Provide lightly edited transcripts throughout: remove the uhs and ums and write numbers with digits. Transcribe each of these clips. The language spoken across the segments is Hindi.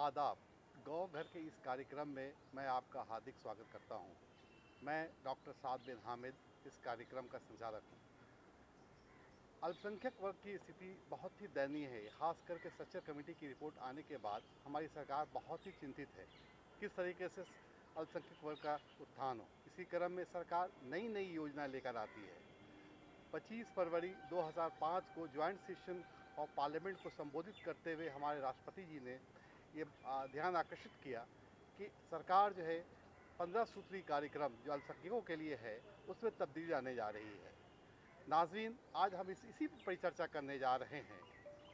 आदाब। गाँव घर के इस कार्यक्रम में मैं आपका हार्दिक स्वागत करता हूँ। मैं डॉक्टर साद बिन हामिद इस कार्यक्रम का संचालक हूँ। अल्पसंख्यक वर्ग की स्थिति बहुत ही दयनीय है। खास करके सच्चर कमेटी की रिपोर्ट आने के बाद हमारी सरकार बहुत ही चिंतित है किस तरीके से अल्पसंख्यक वर्ग का उत्थान हो। इसी क्रम में सरकार नई नई योजना लेकर आती है। 25 फरवरी 2005 को ज्वाइंट सेशन ऑफ पार्लियामेंट को संबोधित करते हुए हमारे राष्ट्रपति जी ने ये ध्यान आकर्षित किया कि सरकार जो है 15 सूत्री कार्यक्रम जो अल्पसंख्यकों के लिए है उसमें तब्दीली लाने जा रही है। नाज़रीन, आज हम इसी पर परिचर्चा करने जा रहे हैं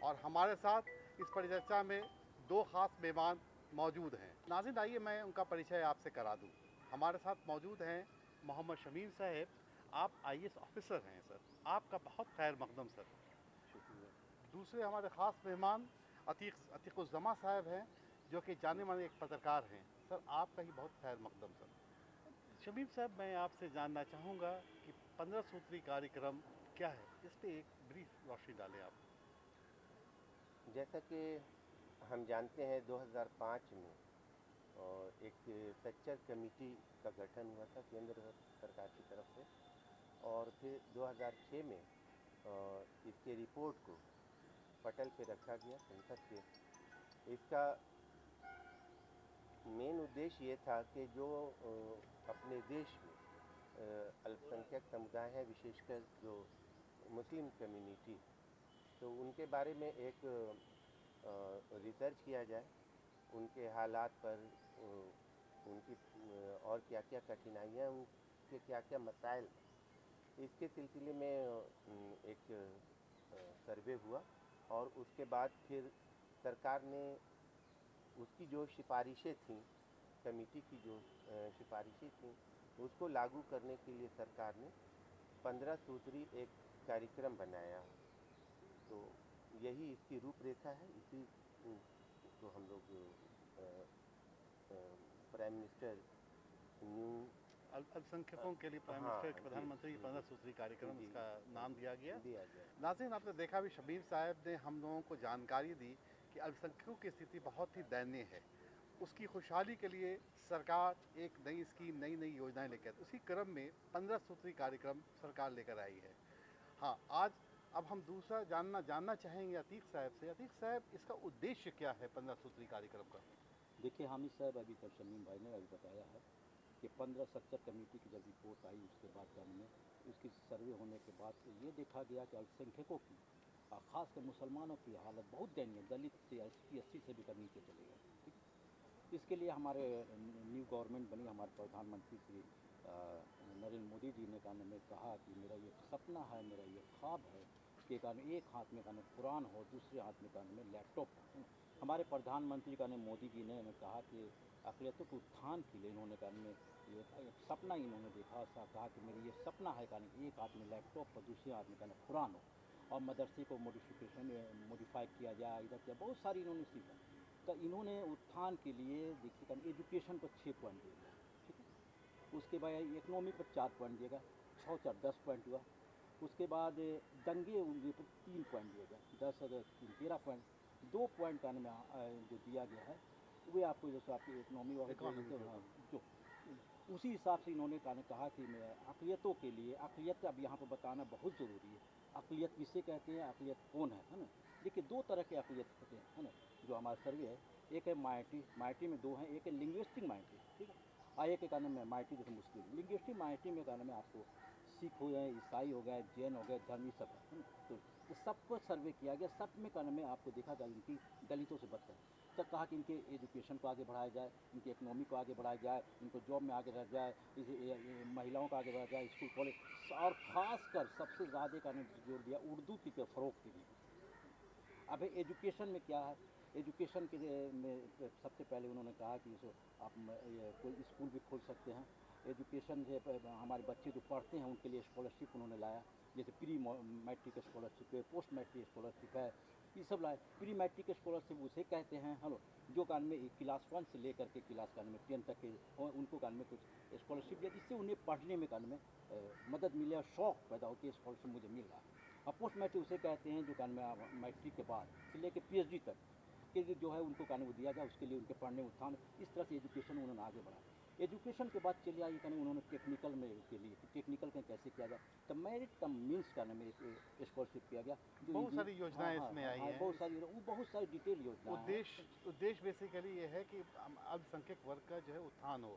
और हमारे साथ इस परिचर्चा में दो ख़ास मेहमान मौजूद हैं। नाज़रीन, आइए मैं उनका परिचय आपसे करा दूं। हमारे साथ मौजूद हैं मोहम्मद शमीम साहब। आप आईएएस ऑफिसर हैं सर, आपका बहुत खैर मकदम सर। शुक्रिया। दूसरे हमारे ख़ास मेहमान अतीकुज़्ज़मा साहब हैं, जो कि जाने माने एक पत्रकार हैं। सर, आपका ही बहुत खैर मकदम सर। शमीम साहब, मैं आपसे जानना चाहूँगा कि 15 सूत्री कार्यक्रम क्या है? इस पे एक ब्रीफ रोशनी डालें आप। जैसा कि हम जानते हैं 2005 में और एक सच्चर कमेटी का गठन हुआ था केंद्र सरकार की तरफ से, और फिर 2006 में इसके रिपोर्ट को पटल पे रखा गया संसद के। इसका मेन उद्देश्य ये था कि जो अपने देश में अल्पसंख्यक समुदाय हैं, विशेषकर जो मुस्लिम कम्युनिटी, तो उनके बारे में एक रिसर्च किया जाए, उनके हालात पर, उनकी और क्या क्या कठिनाइयाँ, उनके क्या क्या मसाइल। इसके सिलसिले में एक सर्वे हुआ और उसके बाद फिर सरकार ने उसकी जो सिफारिशें थीं, कमेटी की जो सिफारिशें थीं, उसको लागू करने के लिए सरकार ने 15 सूत्री एक कार्यक्रम बनाया। तो यही इसकी रूपरेखा है। इसी को हम लोग प्राइम मिनिस्टर न्यू अल्पसंख्यकों के लिए प्राइम हाँ, मिनिस्टर जी, प्रधानमंत्री की 15 सूत्री कार्यक्रम जी, इसका नाम दिया गया। दिया गया। नाज़रीन, आपने देखा भी शमीम साहब ने हम लोगों को जानकारी दी कि अल्पसंख्यकों की स्थिति बहुत ही दयनीय है। उसकी खुशहाली के लिए सरकार एक नई स्कीम, नई नई योजनाएं लेकर उसी क्रम में 15 सूत्री कार्यक्रम सरकार लेकर आई है। हाँ, आज अब हम दूसरा जानना चाहेंगे अतीक साहब से। अतीक साहब, इसका उद्देश्य क्या है 15 सूत्री कार्यक्रम का? देखिए हामिद साहब, अभी तक शमीम भाई ने अभी बताया है कि 15 सच्चर कमेटी की जब रिपोर्ट आई उसके बाद जब में उसकी सर्वे होने के बाद ये देखा गया कि अल्पसंख्यकों की ख़ासकर मुसलमानों की हालत बहुत दयनीय, दलित से 80 से भी कर नीचे चले गए। ठीक है, इसके लिए हमारे न्यू गवर्नमेंट बनी, हमारे प्रधानमंत्री श्री नरेंद्र मोदी जी ने कहा कि मेरा ये सपना है, मेरा ये ख्वाब है कि एक हाथ में कुरान हो, दूसरे हाथ में लैपटॉप हो। हमारे प्रधानमंत्री मोदी जी ने कहा कि अक़लियतों के उत्थान के लिए इन्होंने ये एक सपना इन्होंने देखा, सा कहा कि मेरी ये सपना है एक हाथ में लैपटॉप और दूसरे हाथ में कुरान हो, और मदरसे को मॉडिफाई किया जाए, इधर किया, बहुत सारी इन्होंने सीखा। तो इन्होंने उत्थान के लिए देखिए एजुकेशन पर 6 पॉइंट दिया गया। ठीक है, उसके बाद इकनॉमी पर 4 पॉइंट दिया गया, 6 4 10 पॉइंट हुआ। उसके बाद दंगे उंगे पर 3 पॉइंट दिया गया, 10 और 3 13 पॉइंट। 2 पॉइंट का जो दिया गया है वे आपको जैसे आपकी इकनॉमी और जो उसी हिसाब से इन्होंने कहा कि मैं अक़लियतों के लिए, अक़लियत अब यहाँ पर बताना बहुत ज़रूरी है। अक़लियत किसे कहते हैं, अक़लियत कौन है ना। देखिए 2 तरह के अक़लियत होते हैं, है ना, जो हमारा सर्वे है। एक है माइटी में 2 हैं, एक है लिंग्विस्टिक माइटी। ठीक है, और एक है माइटी जैसे मुस्लिम। लिंग्विस्टिक माइटी में में आपको सिख हो गए, ईसाई हो गए, जैन हो गए, धर्म, ये सब है ना। तो सबको सर्वे किया गया, सब में आपको देखा गया इनकी दलितों से बदतर। तब कहा कि इनके एजुकेशन को आगे बढ़ाया जाए, इनके इकनॉमी को आगे बढ़ाया जाए, इनको जॉब में आगे रह जाए, महिलाओं को आगे बढ़ाया जाए, स्कूल कॉलेज, और ख़ासकर सबसे ज़्यादा जोर दिया उर्दू की फ़रोग़ के लिए। अब एजुकेशन में क्या है, एजुकेशन के में सबसे पहले उन्होंने कहा कि आप कोई स्कूल भी खोल सकते हैं। एजुकेशन से हमारे बच्चे जो पढ़ते हैं उनके लिए स्कॉलरशिप उन्होंने लाया, जैसे प्री मैट्रिक स्कॉलरशिप है, पोस्ट मैट्रिक स्कॉलरशिप है, ये सब लाए। प्री मैट्रिक स्कॉलरशिप उसे कहते हैं हेलो, जो में क्लास 1 से लेकर के क्लास 10 तक के और उनको में कुछ स्कॉलरशिप दिया, जिससे उन्हें पढ़ने में मदद मिले और शौक़ पैदा हो कि स्कॉलरशिप मुझे मिल रहा है। और पोस्ट मैट्रिक उसे कहते हैं जो में मैट्रिक के बाद से लेकर PhD तक के लिए जो है उनको कहने वो दिया जाए, उसके लिए उनके पढ़ने उत्थान, इस तरह से एजुकेशन उन्होंने आगे बढ़ा। एजुकेशन के बाद चलिए आइए कहने उन्होंने टेक्निकल में के लिए टेक्निकल में कैसे किया जाए, तो मेरिट कम मीन्स का में स्कॉलरशिप किया गया, जो बहुत सारी योजनाएं इसमें आई हैं। बहुत सारी डिटेल योजना। उद्देश्य बेसिकली ये है कि अल्पसंख्यक वर्ग का जो है उत्थान हो।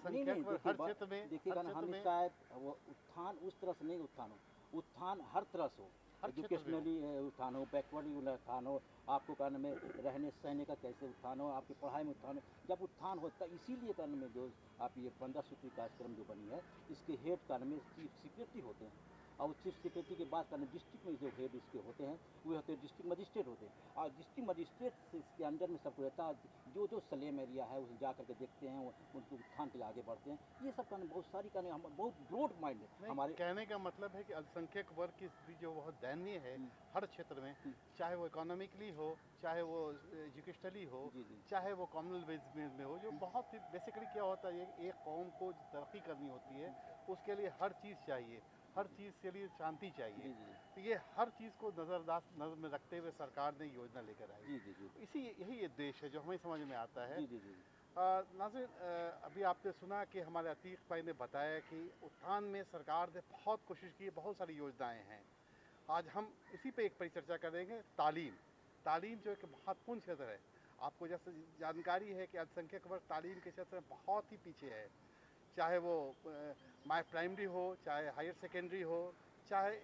नहीं नहीं, हर क्षेत्र में देखिएगा ना, हम शायद वो उत्थान उस तरह से नहीं उत्थान हो, उत्थान हर तरह से हो, एजुकेशनली उत्थान हो, बैकवर्ड उत्थान हो, आपको कहने में रहने सहने का कैसे उत्थान हो, आपकी पढ़ाई में उत्थान हो। जब उत्थान होता है इसीलिए कहने में जो आप ये 15 सूत्री कार्यक्रम जो बनी है, इसके हेड कहने में चीफ सेक्रेटरी होते हैं, और चीफ सेक्रेटरी के बाद कहने डिस्ट्रिक्ट में जो हेड इसके होते हैं वे होते हैं डिस्ट्रिक्ट मजिस्ट्रेट होते हैं, और डिस्ट्रिक्ट मजिस्ट्रेट इसके अंडर में सब रहता है। जो स्लेम एरिया है उसे जा करके देखते हैं, उनके उत्थान के लिए आगे बढ़ते हैं। ये सब कहने बहुत सारी कहने हम बहुत ब्रॉड माइंड है हमारे कहने का मतलब है कि अल्पसंख्यक वर्ग की स्थिति जो बहुत दयनीय है हर क्षेत्र में, चाहे वो इकोनॉमिकली हो, चाहे वो एजुकेशनली हो, चाहे वो कॉमनवेल्थ में हो, जो बहुत ही बेसिकली क्या होता है, एक कौम को तरक्की करनी होती है, उसके लिए हर चीज़ चाहिए, हर चीज़ के लिए शांति चाहिए। तो ये हर चीज़ को नज़र में रखते हुए सरकार ने योजना लेकर आई। यही उद्देश्य है जो हमें समझ में आता है। नाज़रीन, अभी आपने सुना कि हमारे अतीक भाई ने बताया कि उत्थान में सरकार ने बहुत कोशिश की, बहुत सारी योजनाएं हैं। आज हम इसी पे एक परिचर्चा करेंगे, तालीम जो एक महत्वपूर्ण क्षेत्र है। आपको जैसे जानकारी है कि अल्पसंख्यक वर्ग तालीम के क्षेत्र में बहुत ही पीछे है, चाहे वो माय प्राइमरी हो, चाहे हायर सेकेंडरी हो, चाहे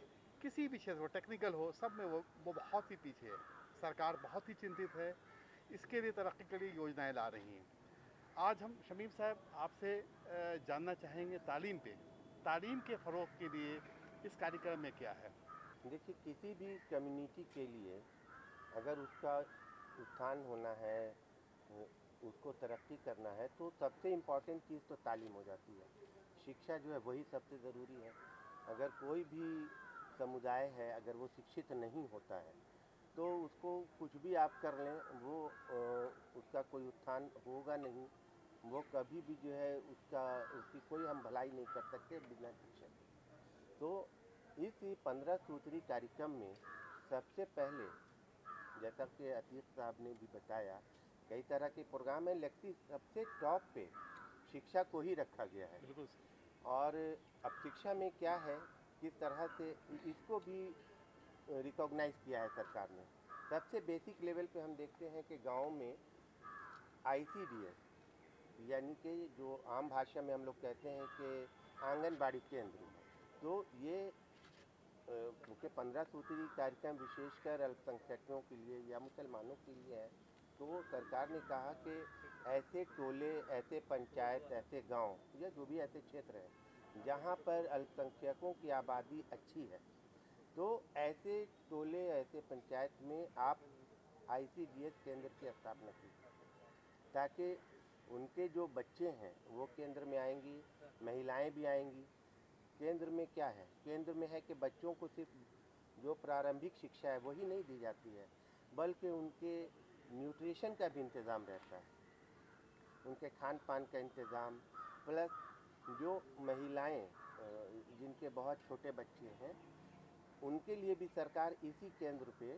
किसी भी क्षेत्र हो, टेक्निकल हो, सब में वो बहुत ही पीछे है। सरकार बहुत ही चिंतित है, इसके लिए तरक्की के लिए योजनाएं ला रही हैं। आज हम शमीम साहब आपसे जानना चाहेंगे तालीम के फ़रोग़ के लिए इस कार्यक्रम में क्या है? देखिए, किसी भी कम्युनिटी के लिए अगर उसका उत्थान होना है, उसको तरक्की करना है, तो सबसे इम्पॉर्टेंट चीज़ तो तालीम हो जाती है। शिक्षा जो है वही सबसे ज़रूरी है। अगर कोई भी समुदाय है, अगर वो शिक्षित नहीं होता है तो उसको कुछ भी आप कर लें, वो उसका कोई उत्थान होगा नहीं। वो कभी भी जो है उसकी कोई हम भलाई नहीं कर सकते बिना शिक्षा के। तो इस 15 सूत्री कार्यक्रम में सबसे पहले, जैसा कि अतीक साहब ने भी बताया, कई तरह के प्रोग्राम है, लेकिन सबसे टॉप पे शिक्षा को ही रखा गया है। बिल्कुल। और अब शिक्षा में क्या है, किस तरह से इसको भी रिकॉग्नाइज किया है सरकार ने। सबसे बेसिक लेवल पे हम देखते हैं कि गांव में ICDS, यानी कि जो आम भाषा में हम लोग कहते हैं कि आंगनबाड़ी केंद्र, तो ये क्योंकि 15 सूत्री कार्यक्रम विशेषकर अल्पसंख्यकों के लिए या मुसलमानों के लिए है, तो सरकार ने कहा कि ऐसे टोले, ऐसे पंचायत, ऐसे गांव या जो भी ऐसे क्षेत्र हैं जहां पर अल्पसंख्यकों की आबादी अच्छी है, तो ऐसे टोले, ऐसे पंचायत में आप ICDS केंद्र की स्थापना कीजिए, ताकि उनके जो बच्चे हैं वो केंद्र में आएंगी, महिलाएं भी आएंगी। केंद्र में क्या है, केंद्र में है कि बच्चों को सिर्फ जो प्रारंभिक शिक्षा है वही नहीं दी जाती है, बल्कि उनके न्यूट्रिशन का भी इंतज़ाम रहता है, उनके खान पान का इंतज़ाम, प्लस जो महिलाएं जिनके बहुत छोटे बच्चे हैं उनके लिए भी सरकार इसी केंद्र पे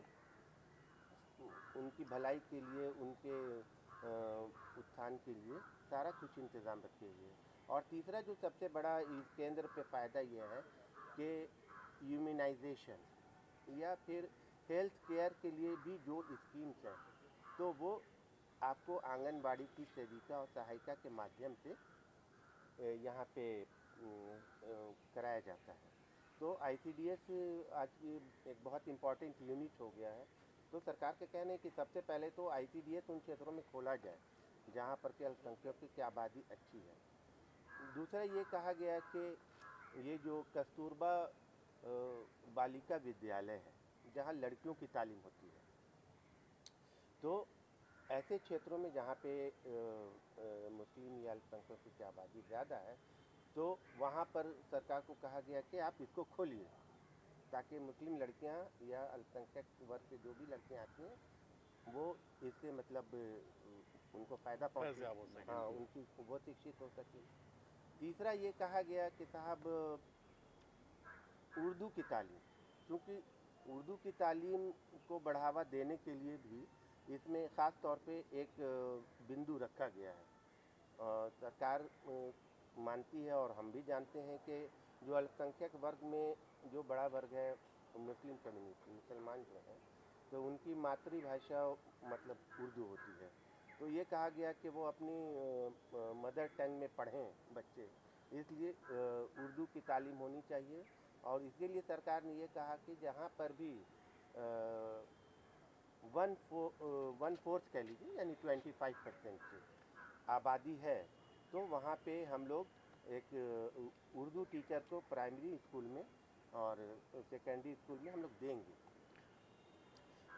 उनकी भलाई के लिए, उनके उत्थान के लिए सारा कुछ इंतज़ाम रखे हुए हैं। और तीसरा जो सबसे बड़ा इस केंद्र पे फ़ायदा ये है कि इम्यूनाइजेशन या फिर हेल्थ केयर के लिए भी जो स्कीम्स हैं, तो वो आपको आंगनबाड़ी की सेविका और सहायिका के माध्यम से यहाँ पे कराया जाता है। तो ICDS आज एक बहुत इम्पॉर्टेंट यूनिट हो गया है। तो सरकार के कहने कि सबसे पहले तो ICDS उन क्षेत्रों में खोला जाए जहाँ पर के अल्पसंख्यकों की आबादी अच्छी है। दूसरा ये कहा गया कि ये जो कस्तूरबा बालिका विद्यालय है जहाँ लड़कियों की तालीम होती है, तो ऐसे क्षेत्रों में जहाँ पे मुस्लिम या अल्पसंख्यकों की आबादी ज़्यादा है, तो वहाँ पर सरकार को कहा गया कि आप इसको खोलिए, ताकि मुस्लिम लड़कियाँ या अल्पसंख्यक वर्ग से जो भी लड़कियाँ आती हैं वो इससे मतलब उनको फ़ायदा पहुँचे, हाँ, उनकी वो शिक्षित हो सके। तीसरा ये कहा गया कि साहब उर्दू की तालीम, क्योंकि उर्दू की तालीम को बढ़ावा देने के लिए भी इसमें ख़ास तौर पे एक बिंदु रखा गया है। सरकार मानती है और हम भी जानते हैं कि जो अल्पसंख्यक वर्ग में जो बड़ा वर्ग है मुस्लिम कम्युनिटी, मुसलमान जो हैं, तो उनकी मातृभाषा मतलब उर्दू होती है। तो ये कहा गया कि वो अपनी मदर टंग में पढ़ें बच्चे, इसलिए उर्दू की तालीम होनी चाहिए। और इसके लिए सरकार ने ये कहा कि जहाँ पर भी 1/4 कह लीजिए यानी 25% आबादी है, तो वहाँ पे हम लोग एक उर्दू टीचर को प्राइमरी स्कूल में और सेकेंडरी स्कूल में हम लोग देंगे,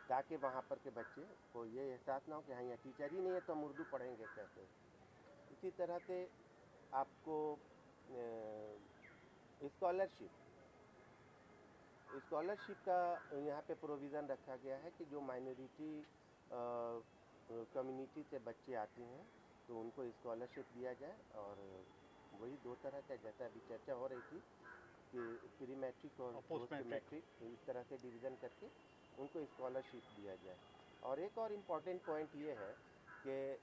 ताकि वहाँ पर के बच्चे को ये एहसास ना हो कि हाँ यहाँ टीचर ही नहीं है तो हम उर्दू पढ़ेंगे कैसे। इसी तरह से आपको स्कॉलरशिप का यहाँ पे प्रोविज़न रखा गया है कि जो माइनॉरिटी कम्युनिटी से बच्चे आते हैं तो उनको स्कॉलरशिप दिया जाए। और वही 2 तरह का, जैसा अभी चर्चा हो रही थी कि प्री मैट्रिक और पोस्ट मैट्रिक, इस तरह से डिवीज़न करके उनको स्कॉलरशिप दिया जाए। और एक और इम्पॉर्टेंट पॉइंट ये है कि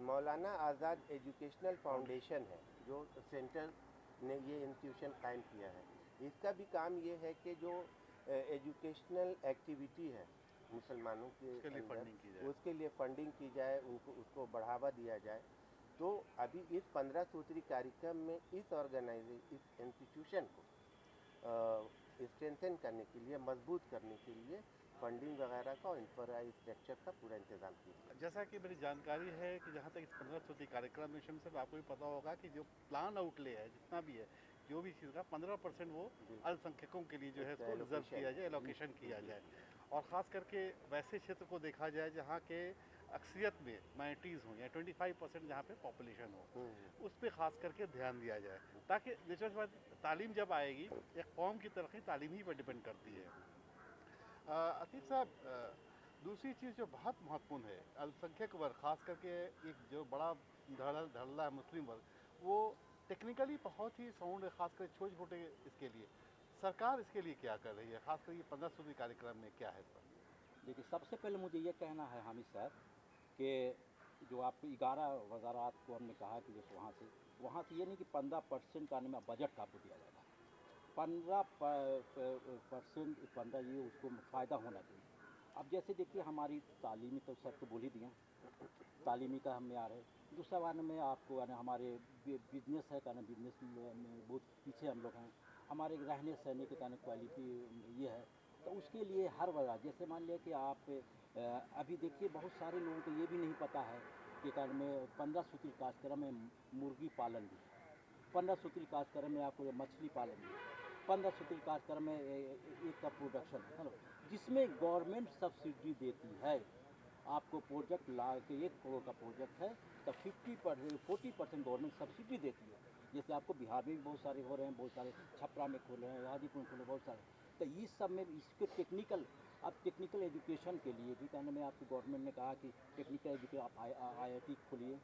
मौलाना आज़ाद एजुकेशनल फाउंडेशन है जो सेंटर ने ये इंस्टीट्यूशन कायम किया है। इसका भी काम ये है कि जो एजुकेशनल एक्टिविटी है मुसलमानों के अंदर, उसके लिए फंडिंग की जाए, उसको बढ़ावा दिया जाए। तो अभी इस 15 सूत्री कार्यक्रम में इस इंस्टीट्यूशन को स्ट्रेंथन करने के लिए, मजबूत करने के लिए फंडिंग वगैरह का और इंफ्रास्ट्रक्चर का पूरा इंतजाम किया। जैसा कि मेरी जानकारी है कि जहाँ तक इस 15 सूत्री कार्यक्रम में शम्स साहब आपको भी पता होगा कि जो प्लान आउटले है, जितना भी है, जो भी चीज़ का 15% वो अल्पसंख्यकों के लिए जो है इसको रिजर्व किया जाए, एलोकेशन किया जाए। और ख़ास करके वैसे क्षेत्र को देखा जाए जहाँ के अक्सरियत में माइनॉरिटीज़ हों या 25% जहाँ पे पॉपुलेशन हो, उस पर ख़ास करके ध्यान दिया जाए, ताकि नेचुरल बात, तालीम जब आएगी एक कौम की तरक्की तालीम ही पर डिपेंड करती है। आतिफ साहब, दूसरी चीज़ जो बहुत महत्वपूर्ण है, अल्पसंख्यक वर्ग ख़ास करके एक जो बड़ा धड़ल्ला है मुस्लिम वर्ग, वो टेक्निकली बहुत ही साउंड है, ख़ासकर छोटे छोटे इसके लिए सरकार इसके लिए क्या कर रही है, ख़ासकर ये 15 सूत्री कार्यक्रम में क्या है इस पर? देखिए, सबसे पहले मुझे ये कहना है हामिद साहब कि जो आपको 11 वज़ारात को हमने कहा कि जैसे वहाँ से ये नहीं कि 15% का में बजट आपको दिया जाएगा, 15% ये उसको फ़ायदा होना चाहिए। अब जैसे देखिए हमारी तालीमी तो सर तो बोल ही दिया, तालीमी का हम आ रहे। दूसरा बार में आपको हमारे बिजनेस है, कारण बिजनेस में बहुत पीछे हम लोग हैं। हमारे रहने सहने के कारण क्वालिटी ये है, तो उसके लिए हर वजह, जैसे मान लिया कि आप अभी देखिए बहुत सारे लोगों को ये भी नहीं पता है कि कारण में 15 सूत्री कार्यक्रम में मुर्गी पालन भी, 15 सूत्री कार्यक्रम में आपको मछली पालन भी, 15 सूत्री कार्यक्रम में एक का प्रोडक्शन है ना, जिसमें गवर्नमेंट सब्सिडी देती है। आपको प्रोजेक्ट ला के 1 करोड़ का प्रोजेक्ट है तो 40% गवर्नमेंट सब्सिडी देती है। जैसे आपको बिहार में भी बहुत सारे हो रहे हैं, बहुत सारे छपरा में खोले हैं, हाजीपुर में खोले, बहुत सारे। तो इस सब में इसके टेक्निकल एजुकेशन के लिए भी कहने में आपको गवर्नमेंट ने कहा कि टेक्निकल एजुकेशन आप IIT खोलिए,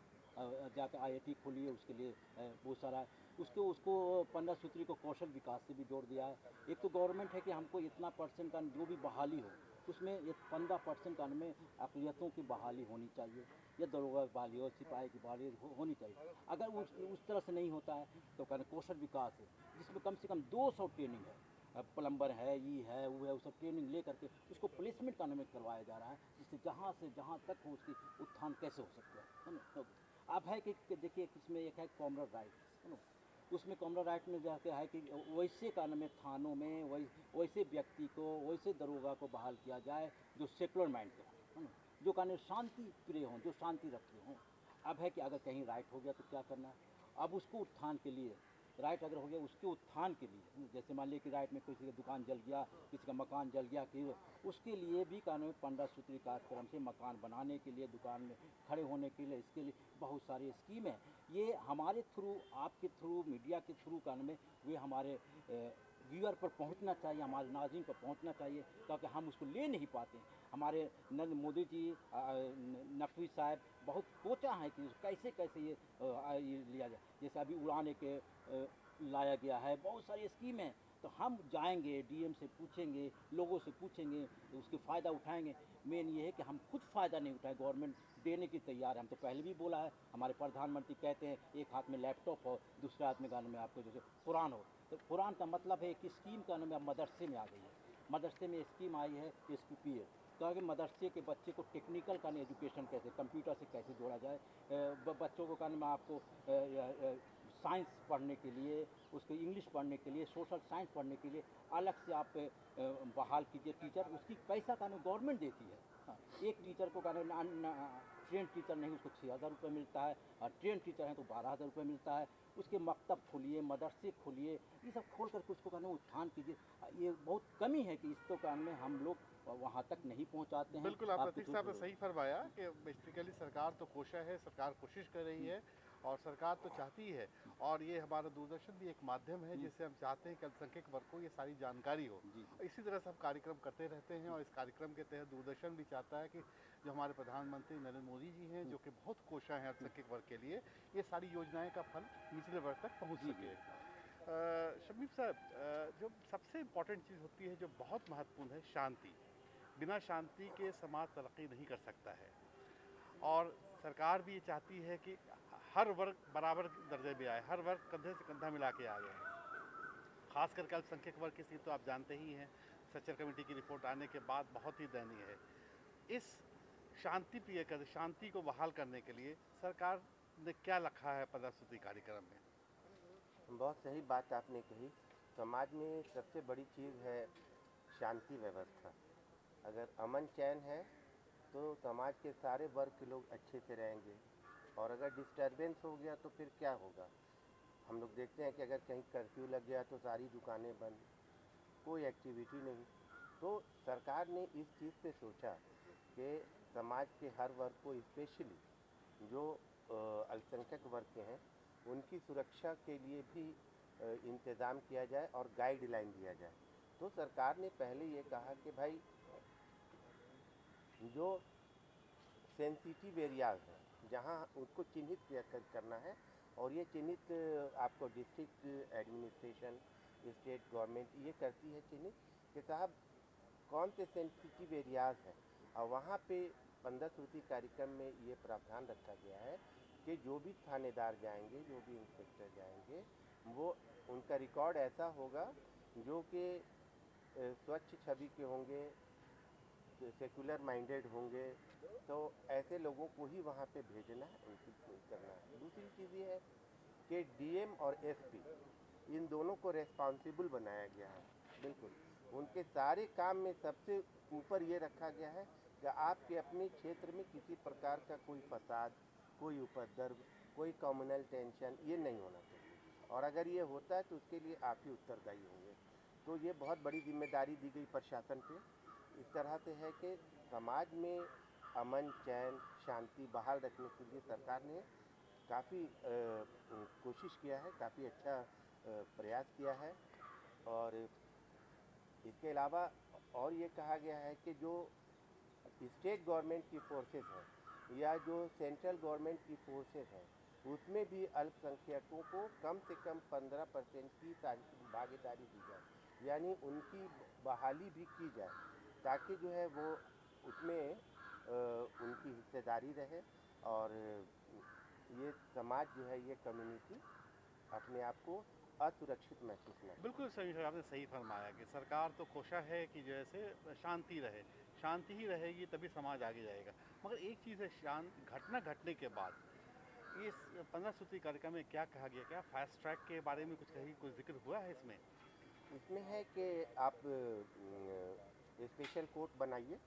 जाकर IIT खोलिए, उसके लिए बहुत सारा उसको 15 सूत्री को कौशल विकास से भी जोड़ दिया है। एक तो गवर्नमेंट है कि हमको इतना परसेंट का जो भी बहाली हो उसमें ये 15% का में अक़लियतों की बहाली होनी चाहिए, या दरोगा की बहाली हो, सिपाही की बहाली होनी चाहिए। अगर उस तरह से नहीं होता है तो कहने कौशल विकास है, जिसमें कम से कम 200 ट्रेनिंग है, प्लम्बर है, ये है, वो है, वो सब ट्रेनिंग ले करके उसको प्लेसमेंट करने में करवाया जा रहा है, जिससे जहाँ से जहाँ तक हो उसकी उत्थान कैसे हो सकता है ना। अब है कि देखिए इसमें एक है कॉमनर राइट है ना, उसमें कॉमनर राइट में जाके है कि वैसे कारण में थानों में वैसे व्यक्ति को, वैसे दरोगा को बहाल किया जाए जो सेकुलर माइंड के है ना, जो कारण शांति प्रिय हों, जो शांति रखते हों। अब है कि अगर कहीं राइट हो गया तो क्या करना है, अब उसको उत्थान के लिए, राइट अगर हो गया उसके उत्थान के लिए, जैसे मान लिया कि राइट में किसी का दुकान जल गया, किसी का मकान जल गया, कि उसके लिए भी कानून 15 सूत्री कार्यक्रम से मकान बनाने के लिए, दुकान में खड़े होने के लिए, इसके लिए बहुत सारी स्कीम है। ये हमारे थ्रू, आपके थ्रू, मीडिया के थ्रू कानून में वे हमारे व्यूअर पर पहुंचना चाहिए, हमारे नाज़रीन पर पहुंचना चाहिए, क्योंकि हम उसको ले नहीं पाते। हमारे नरेंद्र मोदी जी, नकवी साहब बहुत सोचा है कि कैसे कैसे ये लिया जाए। जैसे अभी उड़ान एक लाया गया है, बहुत सारी स्कीम है तो हम जाएंगे, डीएम से पूछेंगे, लोगों से पूछेंगे, उसके फ़ायदा उठाएंगे। मेन ये है कि हम खुद फ़ायदा नहीं उठाएं, गवर्नमेंट देने की तैयार है। हम तो पहले भी बोला है, हमारे प्रधानमंत्री कहते हैं एक हाथ में लैपटॉप हो, दूसरे हाथ में गाने में आपको जैसे कुरान हो। तो कुरान का मतलब है कि स्कीम का नाम मदरसे में आ गई है। मदरसे में स्कीम आई है SPPA, तो कि मदरसे के बच्चे को टेक्निकल का एजुकेशन कैसे, कंप्यूटर से कैसे जोड़ा जाए। बच्चों को कहने में आपको साइंस पढ़ने के लिए, उसको इंग्लिश पढ़ने के लिए, सोशल साइंस पढ़ने के लिए अलग से आप बहाल कीजिए टीचर। उसकी पैसा का गवर्नमेंट देती है। हाँ, एक टीचर को कहने ट्रेन टीचर नहीं, उसको 6,000 रुपये मिलता है, और ट्रेन टीचर हैं तो 12,000 रुपये मिलता है। उसके मकतब खोलिए, मदरसे खोलिए, ये सब खोल करके उसको कहने उत्थान कीजिए। ये बहुत कमी है कि इसको कहने में हम लोग वहाँ तक नहीं पहुँचाते हैं। बिल्कुल, आप प्रतीक साहब ने सही फरमाया कि बेसिकली सरकार तो कोशिश है, सरकार कोशिश कर रही है और सरकार तो चाहती है, और ये हमारा दूरदर्शन भी एक माध्यम है जिससे हम चाहते हैं कि अल्पसंख्यक वर्ग को ये सारी जानकारी हो। इसी तरह से हम कार्यक्रम करते रहते हैं, और इस कार्यक्रम के तहत दूरदर्शन भी चाहता है कि जो हमारे प्रधानमंत्री नरेंद्र मोदी जी हैं, जो कि बहुत कोशा हैं अल्पसंख्यक वर्ग के लिए, ये सारी योजनाएं का फल निचले वर्ग तक पहुँच सके। शमीम साहब, जो सबसे इम्पोर्टेंट चीज़ होती है, जो बहुत महत्वपूर्ण है, शांति। बिना शांति के समाज तरक्की नहीं कर सकता है, और सरकार भी ये चाहती है कि हर वर्ग बराबर दर्जे में आए, हर वर्ग कंधे से कंधा मिला के आए। खास करके अल्पसंख्यक वर्ग की स्थिति तो आप जानते ही हैं, सच्चर कमेटी की रिपोर्ट आने के बाद बहुत ही दयनीय है। इस शांति को बहाल करने के लिए सरकार ने क्या रखा है 15 सूत्री कार्यक्रम में? बहुत सही बात आपने कही। समाज में सबसे बड़ी चीज़ है शांति व्यवस्था। अगर अमन चैन है तो समाज के सारे वर्ग के लोग अच्छे से रहेंगे, और अगर डिस्टर्बेंस हो गया तो फिर क्या होगा। हम लोग देखते हैं कि अगर कहीं कर्फ्यू लग गया तो सारी दुकानें बंद, कोई एक्टिविटी नहीं। तो सरकार ने इस चीज़ पे सोचा कि समाज के हर वर्ग को, स्पेशली जो अल्पसंख्यक वर्ग के हैं, उनकी सुरक्षा के लिए भी इंतज़ाम किया जाए और गाइडलाइन दिया जाए। तो सरकार ने पहले ये कहा कि भाई जो सेंसिटिव एरियाज़ हैं, जहाँ उसको चिन्हित करना है, और ये चिन्हित आपको डिस्ट्रिक्ट एडमिनिस्ट्रेशन, स्टेट गवर्नमेंट ये करती है चिन्हित कि साहब कौन से सेंसिटिव एरियाज़ हैं। और वहाँ पे 15 सूत्री कार्यक्रम में ये प्रावधान रखा गया है कि जो भी थानेदार जाएंगे, जो भी इंस्पेक्टर जाएंगे, वो उनका रिकॉर्ड ऐसा होगा जो कि स्वच्छ छवि के होंगे, सेकुलर माइंडेड होंगे। तो ऐसे लोगों को ही वहाँ पे भेजना है, उनकी करना है। दूसरी चीज़ ये है कि डीएम और एसपी इन दोनों को रेस्पॉन्सिबल बनाया गया है। बिल्कुल उनके सारे काम में सबसे ऊपर ये रखा गया है कि आपके अपने क्षेत्र में किसी प्रकार का कोई फसाद, कोई उपद्रव, कोई कम्युनल टेंशन ये नहीं होना चाहिए, और अगर ये होता है तो उसके लिए आप ही उत्तरदायी होंगे। तो ये बहुत बड़ी जिम्मेदारी दी गई प्रशासन पे। इस तरह से है कि समाज में अमन चैन शांति बहाल रखने के लिए सरकार ने काफ़ी कोशिश किया है, काफ़ी अच्छा प्रयास किया है। और इसके अलावा और ये कहा गया है कि जो स्टेट गवर्नमेंट की फोर्सेस हैं या जो सेंट्रल गवर्नमेंट की फोर्सेस हैं, उसमें भी अल्पसंख्यकों को कम से कम 15% की भागीदारी दी जाए, यानी उनकी बहाली भी की जाए, ताकि जो है वो उसमें उनकी हिस्सेदारी रहे, और ये समाज जो है, ये कम्युनिटी अपने आप को असुरक्षित महसूस न करे। बिल्कुल सही है, आपने सही फरमाया कि सरकार तो कोशिश है कि जैसे शांति रहे, शांति ही रहेगी तभी समाज आगे जाएगा। मगर एक चीज़ है, घटना घटने के बाद इस 15 सूत्री कार्यक्रम में क्या कहा गया, क्या फास्ट ट्रैक के बारे में कुछ जिक्र हुआ है इसमें? इसमें है कि आप स्पेशल कोर्ट बनाइए,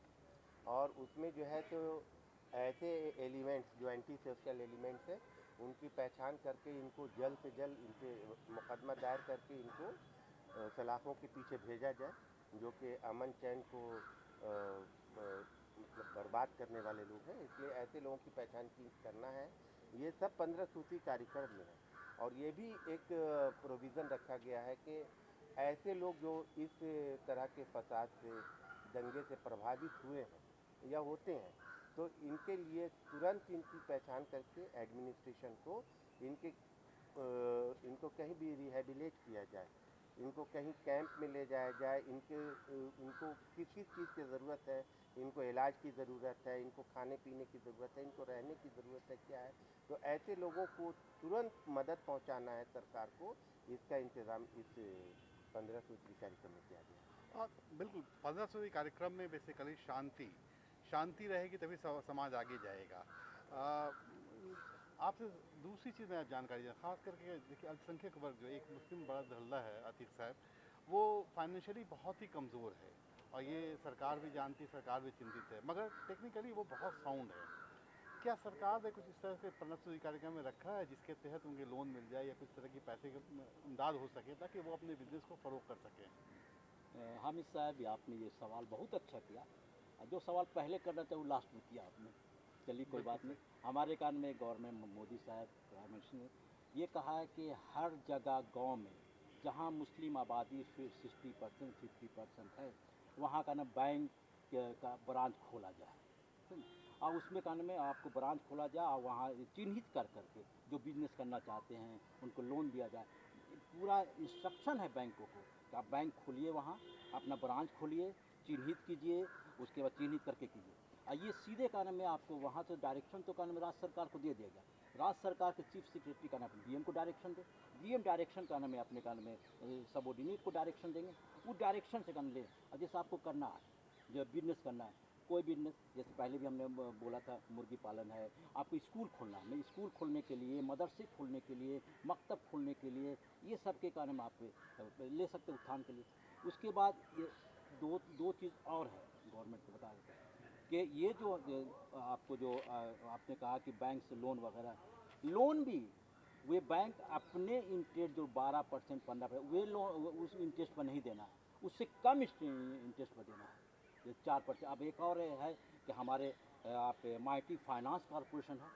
और उसमें जो है तो ऐसे एलिमेंट्स जो एंटी सोशल एलिमेंट्स हैं उनकी पहचान करके इनको जल्द से जल्द इन पर मुकदमा दायर करके इनको सलाखों के पीछे भेजा जाए, जो कि अमन चैन को मतलब बर्बाद करने वाले लोग हैं। इसलिए ऐसे लोगों की पहचान करना है। ये सब 15 सूत्री कार्यक्रम में है, और ये भी एक प्रोविज़न रखा गया है कि ऐसे लोग जो इस तरह के फसाद से, दंगे से प्रभावित हुए हैं या होते हैं, तो इनके लिए तुरंत इनकी पहचान करके एडमिनिस्ट्रेशन को इनको कहीं भी रिहेबिलिट किया जाए, इनको कहीं कैंप में ले जाया जाए, इनको किस किस चीज़ की ज़रूरत है, इनको इलाज की ज़रूरत है, इनको खाने पीने की ज़रूरत है, इनको रहने की ज़रूरत है, क्या है। तो ऐसे लोगों को तुरंत मदद पहुंचाना है सरकार को, इसका इंतज़ाम इस 15 सूत्री कार्यक्रम में किया गया। हाँ, बिल्कुल 15 सूत्री कार्यक्रम में बेसिकली शांति रहेगी तभी समाज आगे जाएगा। आपसे दूसरी चीज़ मैं जानकारी दें, खास करके देखिए अल्पसंख्यक वर्ग जो एक मुस्लिम बड़ा धड़ल्ला है आतिक साहब, वो फाइनेंशियली बहुत ही कमज़ोर है और ये सरकार भी जानती है, सरकार भी चिंतित है, मगर टेक्निकली वो बहुत साउंड है। क्या सरकार ने कुछ इस तरह से 15 सूत्री कार्यक्रम में रखा है जिसके तहत उनके लोन मिल जाए या कुछ तरह की पैसे की इमदाद हो सके ताकि वो अपने बिजनेस को फ़रोग कर सकें? हामिद साहब, आपने ये सवाल बहुत अच्छा किया। जो सवाल पहले करना था वो लास्ट में किया आपने। चलिए कोई बात नहीं। हमारे कान में गवर्नमेंट मोदी साहब प्राइम मिनिस्टर ने ये कहा है कि हर जगह गांव में जहां मुस्लिम आबादी 60% 50% है, वहां का ना बैंक का ब्रांच खोला जाए, ठीक है? और उसमें कान में आपको ब्रांच खोला जाए और वहाँ चिन्हित कर करके जो बिजनेस करना चाहते हैं उनको लोन दिया जाए। पूरा इंस्ट्रक्शन है बैंकों को कि आप बैंक खोलिए, वहाँ अपना ब्रांच खोलिए, चिन्हित कीजिए, उसके बाद चिन्हित करके कीजिए। और ये सीधे कारण में आपको वहाँ से डायरेक्शन तो कारण में राज्य सरकार को दे देगा। राज्य सरकार के चीफ सेक्रेटरी का नाम डीएम को डायरेक्शन दे, डीएम डायरेक्शन का नाम में अपने कान में सबॉर्डिनेट को डायरेक्शन देंगे, वो डायरेक्शन से करने ले। और जैसे आपको करना है, जो बिजनेस करना है, कोई बिजनेस, जैसे पहले भी हमने बोला था मुर्गी पालन है, आपको स्कूल खोलना है, स्कूल खोलने के लिए, मदरसे खोलने के लिए, मकतब खोलने के लिए, ये सब के कारण आप ले सकते उत्थान के लिए। उसके बाद ये दो चीज़ और है गवर्नमेंट को बता देता है कि ये जो आपको जो आपने कहा कि बैंक से लोन वगैरह, लोन भी वे बैंक अपने इंटरेस्ट जो 12% 15% वे लोन उस इंटरेस्ट पर नहीं देना है, उससे कम इंटरेस्ट पर देना है, ये 4%। अब एक और है कि हमारे आप माइटी फाइनेंस कॉरपोरेशन है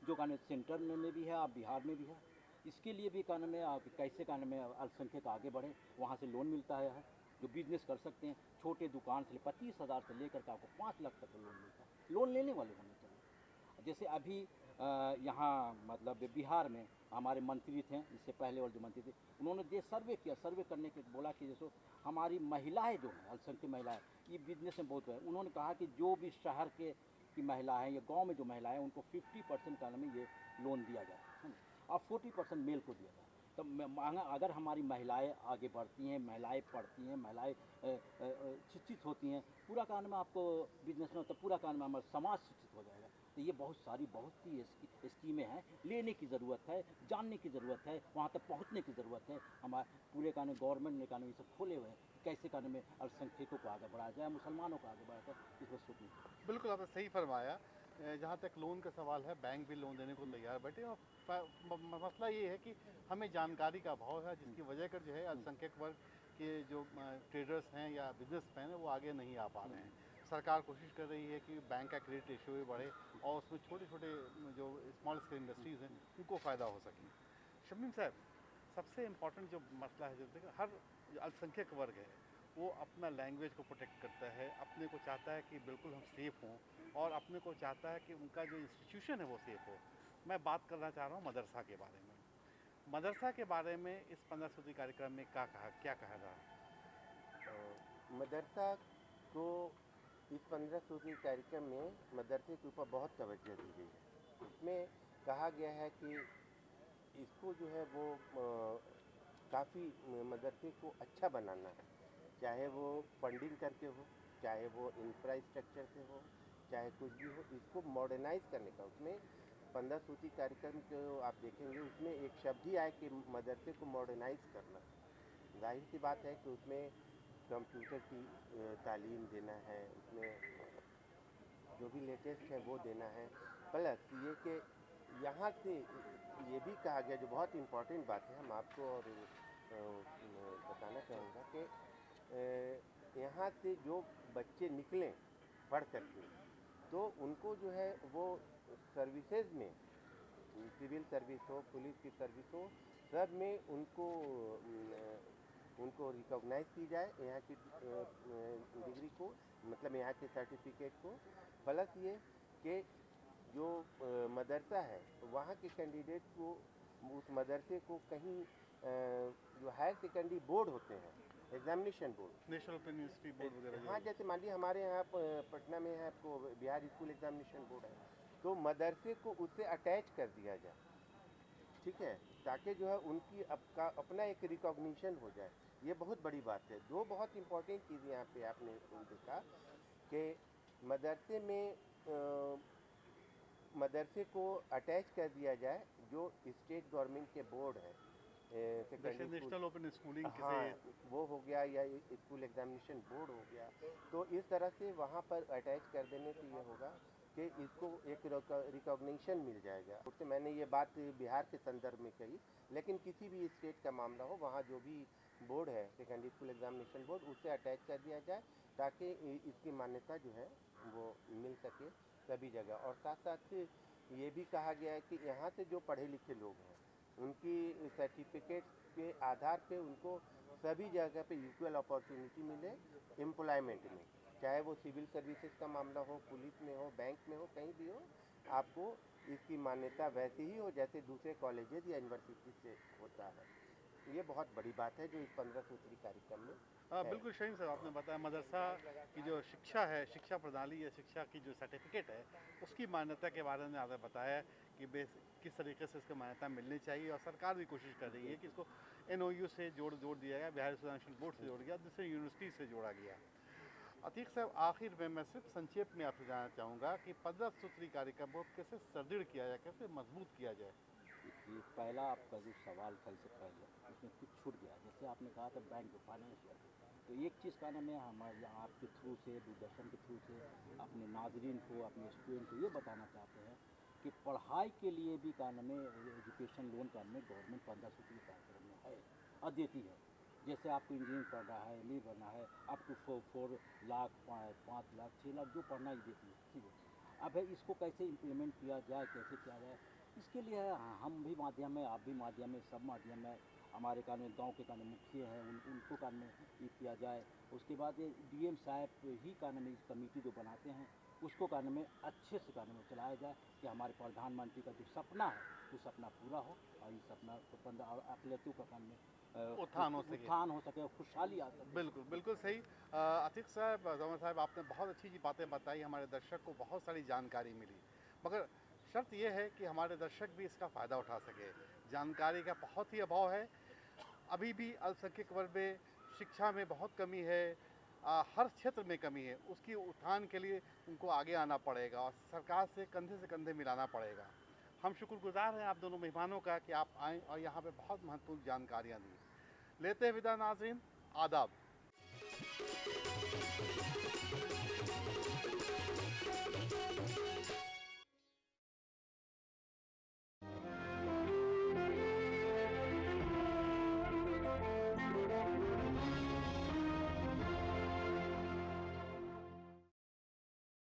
जो कानून सेंटर में भी है, आप बिहार में भी है। इसके लिए भी कानून में आप कैसे कानून में अल्पसंख्यक आगे बढ़े, वहाँ से लोन मिलता है जो बिजनेस कर सकते हैं। छोटे दुकान से 25,000 से लेकर के आपको 5 लाख तक लोन मिलता है। लोन लेने वाले होने चाहिए। जैसे अभी यहाँ मतलब बिहार में हमारे मंत्री थे, इससे पहले और जो मंत्री थे, उन्होंने सर्वे किया। सर्वे करने के बोला कि जैसे हमारी महिलाएं जो हैं, अल्पसंख्यक महिलाएं, ये बिजनेस में बहुत है। उन्होंने कहा कि जो भी शहर के की महिलाएं या गांव में जो महिलाएं, उनको 50% का में ये लोन दिया जाए, है ना, और 40% मेल को दिया जाए। तो मांगा, अगर हमारी महिलाएं आगे बढ़ती हैं, महिलाएं पढ़ती हैं, महिलाएं शिक्षित होती हैं, पूरा काम में आपको बिजनेस में, तो पूरा काम में हमारा समाज शिक्षित हो जाएगा। तो ये बहुत सी स्कीमें हैं, लेने की ज़रूरत है, जानने की ज़रूरत है, वहाँ तक पहुँचने की ज़रूरत है। हमारे पूरे कानून गवर्नमेंट ने कानून ये सब खोले हुए हैं, कैसे कानून में अल्पसंख्यकों को आगे बढ़ाया जाए, मुसलमानों को आगे बढ़ाया जाए, इस पर सोचनी चाहिए। बिल्कुल आपने सही फरमाया। जहाँ तक लोन का सवाल है, बैंक भी लोन देने को तैयार बैठे और मसला ये है कि हमें जानकारी का अभाव है, जिसकी वजह कर जो है अल्पसंख्यक वर्ग के जो ट्रेडर्स हैं या बिजनेसमैन हैं वो आगे नहीं आ पा रहे हैं। सरकार कोशिश कर रही है कि बैंक का क्रेडिट रेशियो भी बढ़े और उसमें छोटे छोटे जो स्मॉल स्केल इंडस्ट्रीज़ हैं उनको फ़ायदा हो सके। शमीम साहब, सबसे इम्पोर्टेंट जो मसला है, जो देखो हर जो अल्पसंख्यक वर्ग है वो अपना लैंग्वेज को प्रोटेक्ट करता है, अपने को चाहता है कि बिल्कुल हम सेफ़ हों और अपने को चाहता है कि उनका जो इंस्टीट्यूशन है वो सेफ़ हो। मैं बात करना चाह रहा हूँ मदरसा के बारे में। मदरसा के बारे में इस 15 सूत्री कार्यक्रम में क्या कहा रहा है? मदरसा को इस 15 सूत्री कार्यक्रम में मदरसे के ऊपर बहुत तवज्जो दी गई है। इसमें कहा गया है कि इसको जो है वो काफ़ी मदरसे को अच्छा बनाना है, चाहे वो फंडिंग करके हो, चाहे वो इंफ्रास्ट्रक्चर से हो, चाहे कुछ भी हो, इसको मॉडर्नाइज़ करने का। उसमें 15 सूत्री कार्यक्रम को आप देखेंगे, उसमें एक शब्द ही आए कि मदरसे को मॉडर्नाइज़ करना। ज़ाहिर सी बात है कि उसमें कंप्यूटर की तालीम देना है, उसमें जो भी लेटेस्ट है वो देना है। प्लस ये कि यहाँ से ये भी कहा गया, जो बहुत इम्पोर्टेंट बात है, हम आपको और बताना चाहूँगा कि यहाँ से जो बच्चे निकलें पढ़ करके, तो उनको जो है वो सर्विसेज में, सिविल सर्विस हो, पुलिस की सर्विस हो, सब में उनको रिकॉग्नाइज़ की जाए, यहाँ की डिग्री को, मतलब यहाँ के सर्टिफिकेट को। प्लस ये कि जो मदरसा है वहाँ के कैंडिडेट को, उस मदरसे को कहीं जो हायर सेकेंडरी बोर्ड होते हैं, examination board, national open university board वगैरह हाँ, जैसे मान लीजिए हमारे यहाँ पटना में है, आपको बिहार स्कूल एग्जामिनेशन बोर्ड है, तो मदरसे को उससे अटैच कर दिया जाए, ठीक है, ताकि जो है उनकी अपना एक रिकॉग्निशन हो जाए। ये बहुत बड़ी बात है। दो बहुत इंपॉर्टेंट चीज़ यहाँ पे आपने देखा कि मदरसे में मदरसे को अटैच कर दिया जाए जो स्टेट गवर्नमेंट के बोर्ड है, जैसे नेशनल ओपन स्कूलिंग हाँ, वो हो गया, या स्कूल एग्जामिनेशन बोर्ड हो गया, तो इस तरह से वहाँ पर अटैच कर देने से ये होगा कि इसको एक रिकॉग्निशन मिल जाएगा। उससे मैंने ये बात बिहार के संदर्भ में कही, लेकिन किसी भी स्टेट का मामला हो, वहाँ जो भी बोर्ड है सेकेंडरी स्कूल एग्जामिनेशन बोर्ड, उससे अटैच कर दिया जाए ताकि इसकी मान्यता जो है वो मिल सके सभी जगह। और साथ साथ ये भी कहा गया है कि यहाँ से जो पढ़े लिखे लोग हैं उनकी सर्टिफिकेट के आधार पे उनको सभी जगह पे इक्वल अपॉर्चुनिटी मिले एम्प्लॉयमेंट में, चाहे वो सिविल सर्विसेज का मामला हो, पुलिस में हो, बैंक में हो, कहीं भी हो, आपको इसकी मान्यता वैसे ही हो जैसे दूसरे कॉलेजेस या यूनिवर्सिटी से होता है। ये बहुत बड़ी बात है जो इस 15 सूत्री कार्यक्रम में है। बिल्कुल सही सर, आपने बताया मदरसा की जो शिक्षा है, शिक्षा प्रणाली या शिक्षा की जो सर्टिफिकेट है, उसकी मान्यता के बारे में आपने बताया कि किस तरीके से इसको मान्यता मिलनी चाहिए, और सरकार भी कोशिश कर रही है कि इसको NOU से जोड़ दिया गया, बिहार एजुकेशन बोर्ड से जोड़ गया, दूसरे यूनिवर्सिटी से जोड़ा गया। अतीक साहब, आखिर में मैं सिर्फ संक्षेप में आपसे जानना चाहूँगा कि 15 सूत्री कार्यक्रम को कैसे सुदृढ़ किया जाए, कैसे मजबूत किया जाए। देखिए, पहला आपका जो सवाल था इससे पहले, उसमें कुछ छूट गया। जैसे आपने कहा था बैंक फाइनेंशियल, तो एक चीज़ का ना मैं हमारे यहाँ आपके थ्रू से, दूरदर्शन के थ्रू से अपने नाजरीन को, अपने स्टूडेंट को ये बताना चाहते हैं कि पढ़ाई के लिए भी का नाम एजुकेशन लोन का में गवर्नमेंट 15 सूत्री कार्यक्रम में है और देती है। जैसे आपको इंजीनियरिंग पढ़ना है, एमए पढ़ना है, अप टू 4 लाख, 5 लाख, 6 लाख जो पढ़ना ही देती है, ठीक है। अब है इसको कैसे इम्प्लीमेंट किया जाए, कैसे किया जाए, इसके लिए हम भी माध्यम है, आप भी माध्यम है, सब माध्यम है। हमारे कानून गांव के कानून मुखिया हैं, उनको कानून ये किया जाए। उसके बाद ये DM साहब ही कानून इस कमेटी जो बनाते हैं उसको कानून में अच्छे से कानून में चलाया जाए कि हमारे प्रधानमंत्री का जो सपना है वो सपना पूरा हो, और इस सपना को 15 और अकलियतों का कानून में उत्थान हो सके, खुशहाली आ सके। बिल्कुल बिल्कुल सही। अतीक साहब, जमाल साहब, आपने बहुत अच्छी बातें बताई, हमारे दर्शक को बहुत सारी जानकारी मिली, मगर शर्त यह है कि हमारे दर्शक भी इसका फ़ायदा उठा सके। जानकारी का बहुत ही अभाव है, अभी भी अल्पसंख्यक वर्ग में शिक्षा में बहुत कमी है, हर क्षेत्र में कमी है। उसकी उत्थान के लिए उनको आगे आना पड़ेगा और सरकार से कंधे मिलाना पड़ेगा। हम शुक्रगुजार हैं आप दोनों मेहमानों का कि आप आएँ और यहाँ पे बहुत महत्वपूर्ण जानकारियाँ दी। लेते हैं विदा नाज़रीन, आदाब।